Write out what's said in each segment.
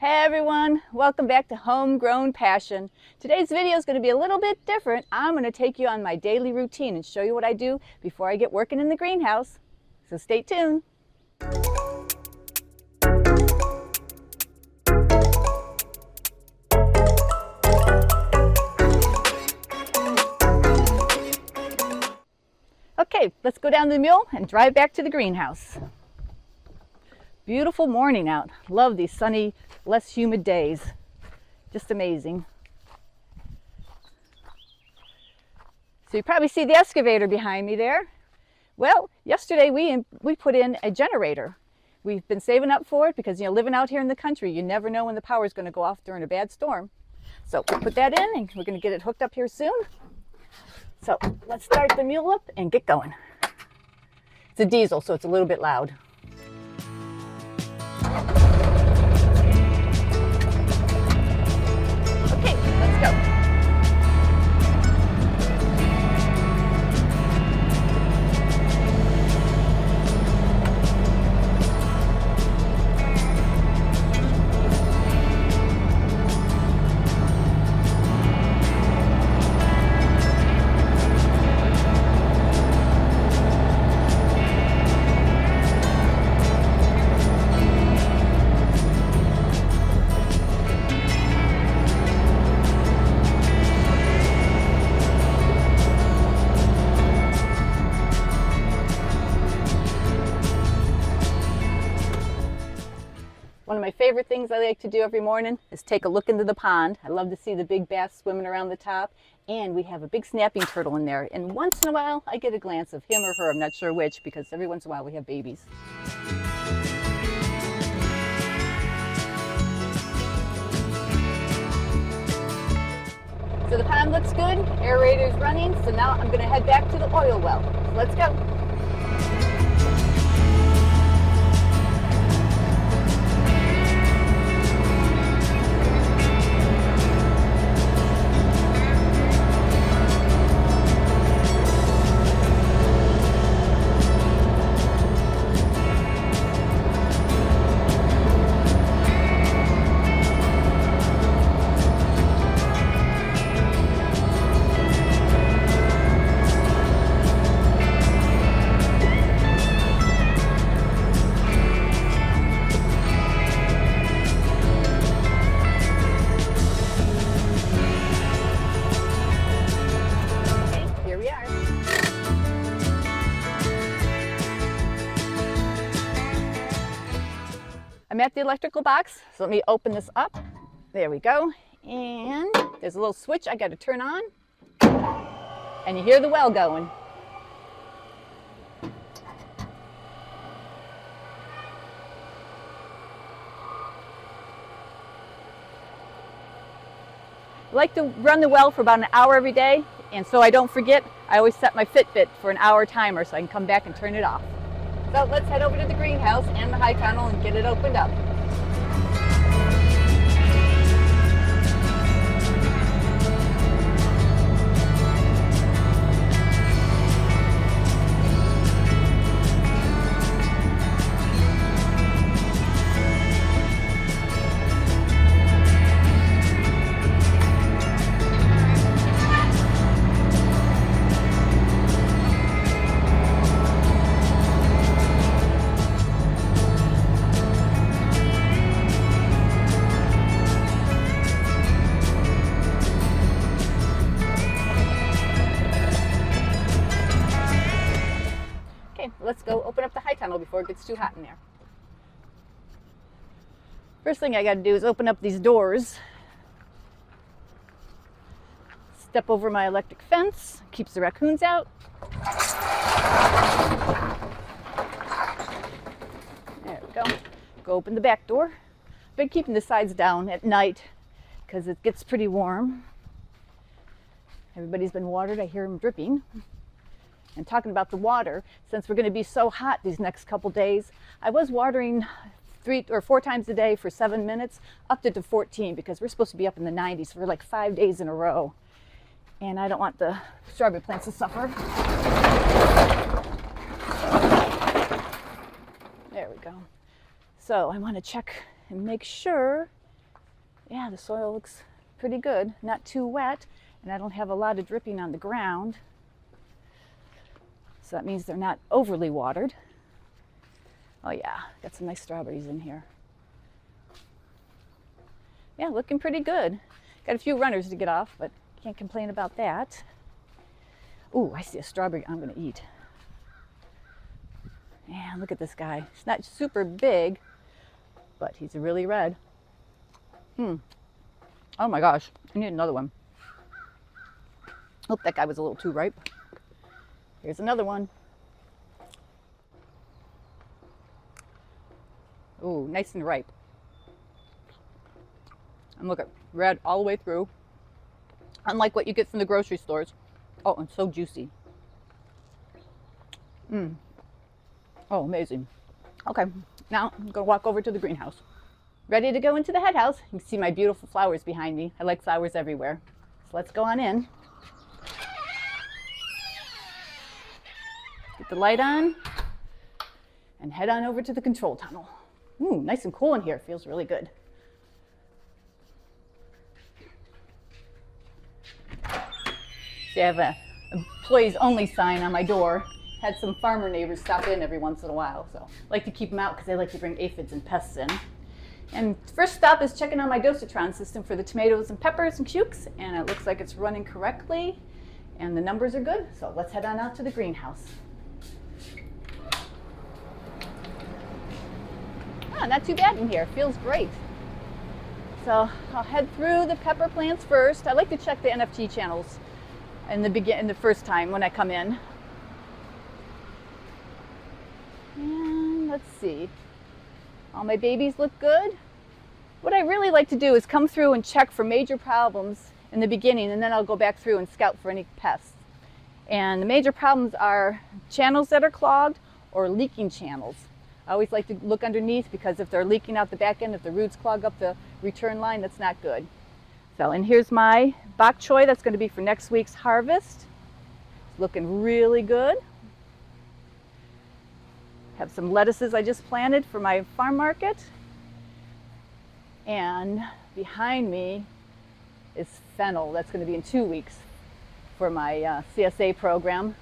Hey everyone, welcome back to Homegrown Passion. Today's video is going to be a little bit different. I'm going to take you on my daily routine and show you what I do before I get working in the greenhouse. So stay tuned. Okay, let's go down the mule and drive back to the greenhouse. Beautiful morning out. Love these sunny, less humid days. Just amazing. So you probably see the excavator behind me there. Well, yesterday we put in a generator. We've been saving up for it because, living out here in the country, you never know when the power is going to go off during a bad storm. So we put that in and we're going to get it hooked up here soon. So let's start the mule up and get going. It's a diesel, so it's a little bit loud. Okay, let's go. One of my favorite things I like to do every morning is take a look into the pond. I love to see the big bass swimming around the top, and we have a big snapping turtle in there. And once in a while, I get a glance of him or her. I'm not sure which, because every once in a while we have babies. So the pond looks good, aerator's running, so now I'm going to head back to the oil well. So let's go. I'm at the electrical box, so let me open this up. There we go. And there's a little switch I got to turn on. And you hear the well going. I like to run the well for about an hour every day, and so I don't forget, I always set my Fitbit for an hour timer so I can come back and turn it off. So let's head over to the greenhouse and the high tunnel and get it opened up. Let's go open up the high tunnel before it gets too hot in there. First thing I got to do is open up these doors. Step over my electric fence, keeps the raccoons out. There we go. Go open the back door. I've been keeping the sides down at night because it gets pretty warm. Everybody's been watered. I hear them dripping. And talking about the water, since we're going to be so hot these next couple days, I was watering 3 or 4 times a day for 7 minutes, upped it to 14 because we're supposed to be up in the 90s for like 5 days in a row. And I don't want the strawberry plants to suffer. There we go. So I want to check and make sure Yeah, the soil looks pretty good, not too wet, and I don't have a lot of dripping on the ground. So that means they're not overly watered. Oh yeah, got some nice strawberries in here. Yeah, looking pretty good. Got a few runners to get off, but can't complain about that. Ooh, I see a strawberry I'm gonna eat. Man, look at this guy. He's not super big, but he's really red. Oh my gosh, I need another one. Hope that guy was a little too ripe. Here's another one. Ooh, nice and ripe. And look at red all the way through. Unlike what you get from the grocery stores. Oh, and so juicy. Oh, amazing. Okay, now I'm gonna walk over to the greenhouse. Ready to go into the head house. You can see my beautiful flowers behind me. I like flowers everywhere. So let's go on in. Get the light on and head on over to the control tunnel. Ooh, nice and cool in here. Feels really good. See, I have a employees only sign on my door. Had some farmer neighbors stop in every once in a while, so I like to keep them out because they like to bring aphids and pests in. And first stop is checking on my dosatron system for the tomatoes and peppers and cukes, and it looks like it's running correctly and the numbers are good, so let's head on out to the greenhouse. Not too bad in here, feels great. So I'll head through the pepper plants first. I like to check the NFT channels in the first time when I come in. And let's see. All my babies look good. What I really like to do is come through and check for major problems in the beginning, and then I'll go back through and scout for any pests. And the major problems are channels that are clogged or leaking channels. I always like to look underneath because if they're leaking out the back end, if the roots clog up the return line, that's not good. So, and here's my bok choy that's going to be for next week's harvest. It's looking really good. Have some lettuces I just planted for my farm market. And behind me is fennel. That's going to be in 2 weeks for my CSA program.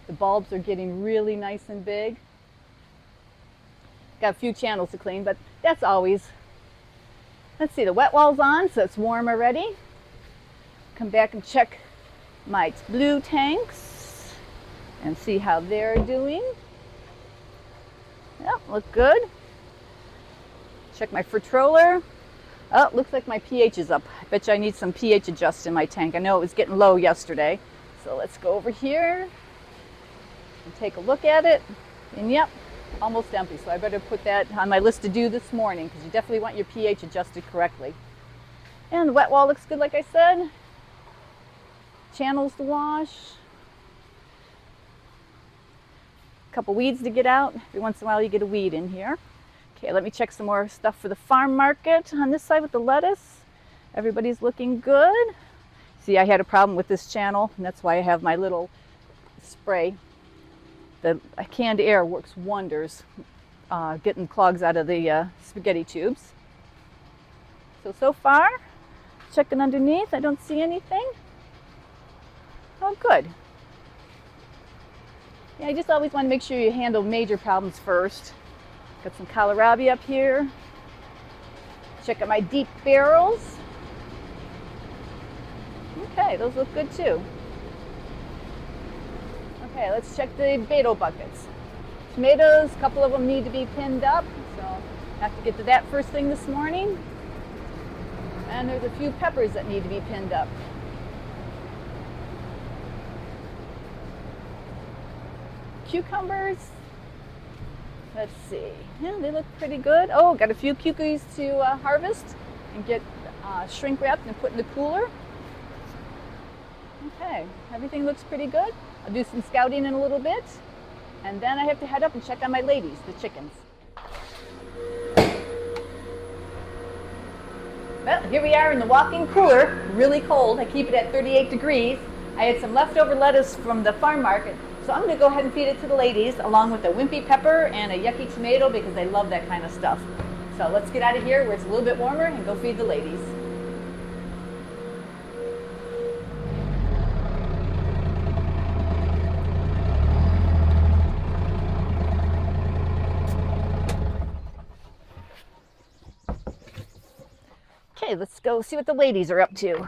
The bulbs are getting really nice and big. Got a few channels to clean, but that's always. Let's see, the wet wall's on, so it's warm already. Come back and check my blue tanks and see how they're doing. Yep, look good. Check my Fertroler. Oh, looks like my pH is up. I bet you I need some pH adjust in my tank. I know it was getting low yesterday. So let's go over here and take a look at it. And yep, almost empty. So I better put that on my list to do this morning because you definitely want your pH adjusted correctly. And the wet wall looks good, like I said. Channels to wash. A couple weeds to get out. Every once in a while you get a weed in here. Okay, let me check some more stuff for the farm market on this side with the lettuce. Everybody's looking good. See, I had a problem with this channel, and that's why I have my little spray. The canned air works wonders getting clogs out of the spaghetti tubes. So far, checking underneath, I don't see anything. Oh, good. Yeah, I just always want to make sure you handle major problems first. Got some kohlrabi up here. Check out my deep barrels. Okay, those look good too. Okay, let's check the Bato buckets. Tomatoes, a couple of them need to be pinned up, so I have to get to that first thing this morning. And there's a few peppers that need to be pinned up. Cucumbers, let's see, yeah, they look pretty good. Oh, got a few cucumbers to harvest and get shrink wrapped and put in the cooler. Okay, everything looks pretty good. I'll do some scouting in a little bit, and then I have to head up and check on my ladies, the chickens. Well, here we are in the walk-in cooler, really cold. I keep it at 38 degrees. I had some leftover lettuce from the farm market, so I'm going to go ahead and feed it to the ladies, along with a wimpy pepper and a yucky tomato, because they love that kind of stuff. So let's get out of here where it's a little bit warmer and go feed the ladies. Okay, let's go see what the ladies are up to.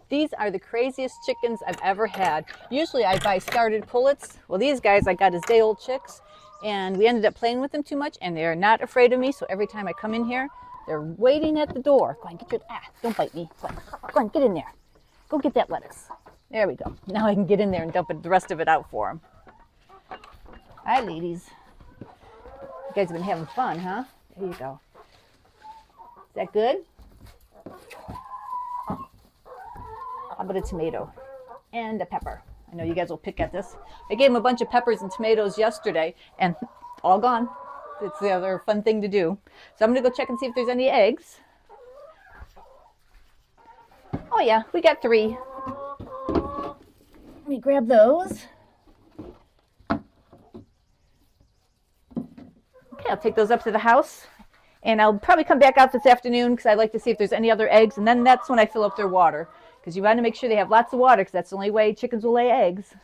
These are the craziest chickens I've ever had. Usually I buy started pullets. Well, these guys I got as day-old chicks, and we ended up playing with them too much, and they're not afraid of me, so every time I come in here, they're waiting at the door. Go on, get your, don't bite me. Go on, get in there. Go get that lettuce. There we go. Now I can get in there and dump the rest of it out for them. Hi, ladies. You guys have been having fun, huh? There you go. Is that good? How about a tomato and a pepper? I know you guys will pick at this. I gave them a bunch of peppers and tomatoes yesterday, and all gone. It's the other fun thing to do. So I'm going to go check and see if there's any eggs. Oh yeah, we got 3. Let me grab those. Okay, I'll take those up to the house. And I'll probably come back out this afternoon because I'd like to see if there's any other eggs. And then that's when I fill up their water. Because you want to make sure they have lots of water because that's the only way chickens will lay eggs.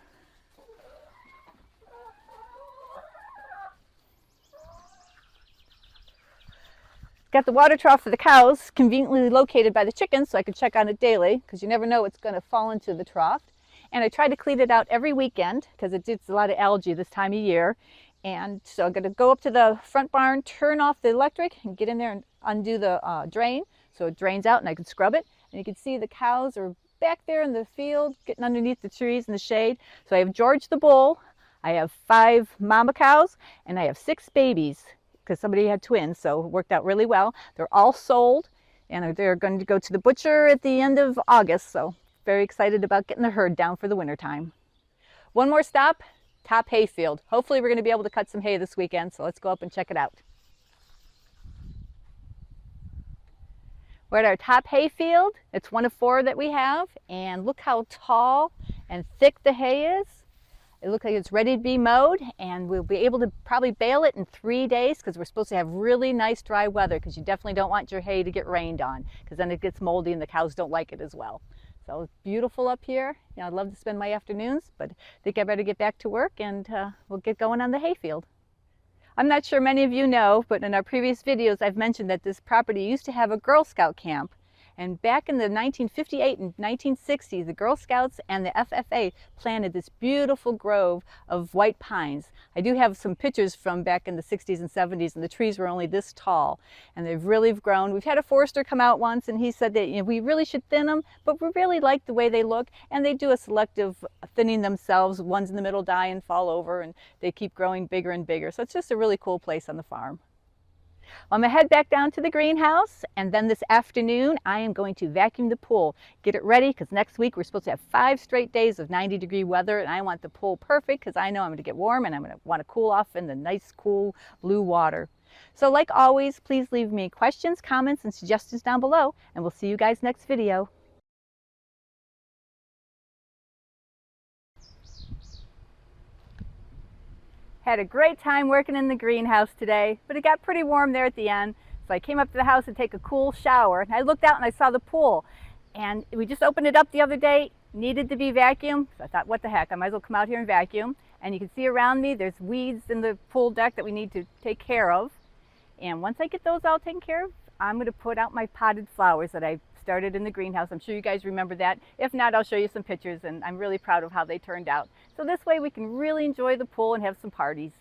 Got the water trough for the cows conveniently located by the chickens so I can check on it daily because you never know what's going to fall into the trough. And I try to clean it out every weekend because it gets a lot of algae this time of year. And so I'm going to go up to the front barn, turn off the electric, and get in there and undo the drain so it drains out and I can scrub it. And you can see the cows are back there in the field getting underneath the trees in the shade. So I have George the bull, I have 5 mama cows, and I have 6 babies because somebody had twins, so it worked out really well. They're all sold, and they're going to go to the butcher at the end of August, so very excited about getting the herd down for the winter time. One more stop, top hayfield. Hopefully we're going to be able to cut some hay this weekend, so let's go up and check it out. We're at our top hayfield. It's one of 4 that we have, and look how tall and thick the hay is. It looks like it's ready to be mowed, and we'll be able to probably bale it in 3 days because we're supposed to have really nice dry weather because you definitely don't want your hay to get rained on because then it gets moldy and the cows don't like it as well. So it's beautiful up here. You know, I'd love to spend my afternoons, but I think I better get back to work and we'll get going on the hayfield. I'm not sure many of you know, but in our previous videos I've mentioned that this property used to have a Girl Scout camp. And back in the 1958 and 1960s, the Girl Scouts and the FFA planted this beautiful grove of white pines. I do have some pictures from back in the 60s and 70s, and the trees were only this tall, and they've really grown. We've had a forester come out once, and he said that, you know, we really should thin them, but we really like the way they look, and they do a selective thinning themselves. Ones in the middle die and fall over, and they keep growing bigger and bigger. So it's just a really cool place on the farm. I'm going to head back down to the greenhouse, and then this afternoon I am going to vacuum the pool, get it ready because next week we're supposed to have 5 straight days of 90-degree weather, and I want the pool perfect because I know I'm going to get warm and I'm going to want to cool off in the nice cool blue water. So like always, please leave me questions, comments, and suggestions down below, and we'll see you guys next video. Had a great time working in the greenhouse today, but it got pretty warm there at the end. So I came up to the house to take a cool shower, and I looked out and I saw the pool. And we just opened it up the other day, needed to be vacuumed. So I thought, what the heck, I might as well come out here and vacuum. And you can see around me, there's weeds in the pool deck that we need to take care of. And once I get those all taken care of, I'm going to put out my potted flowers that I started in the greenhouse. I'm sure you guys remember that. If not, I'll show you some pictures, and I'm really proud of how they turned out. So this way we can really enjoy the pool and have some parties.